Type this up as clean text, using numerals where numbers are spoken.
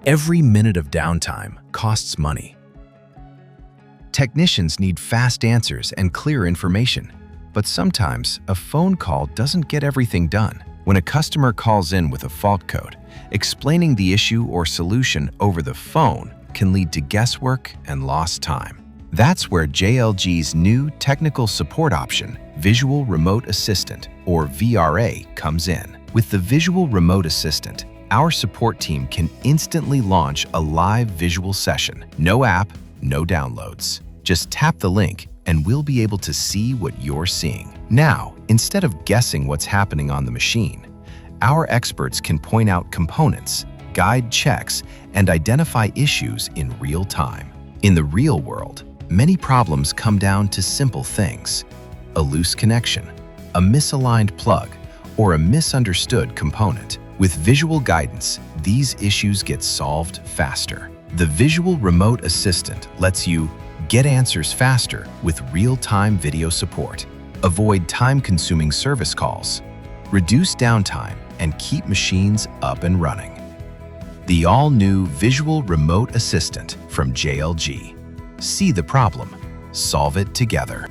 Every minute of downtime costs money. Technicians need fast answers and clear information, but sometimes a phone call doesn't get everything done. When a customer calls in with a fault code, explaining the issue or solution over the phone can lead to guesswork and lost time. That's where JLG's new technical support option, Visual Remote Assistant, or VRA, comes in. With the Visual Remote Assistant, our support team can instantly launch a live visual session. No app, no downloads. Just tap the link and we'll be able to see what you're seeing. Now, instead of guessing what's happening on the machine, our experts can point out components, guide checks, and identify issues in real time. In the real world, many problems come down to simple things: a loose connection, a misaligned plug, or a misunderstood component. With visual guidance, these issues get solved faster. The Visual Remote Assistant lets you get answers faster with real-time video support, avoid time-consuming service calls, reduce downtime, and keep machines up and running. The all-new Visual Remote Assistant from JLG. See the problem, solve it together.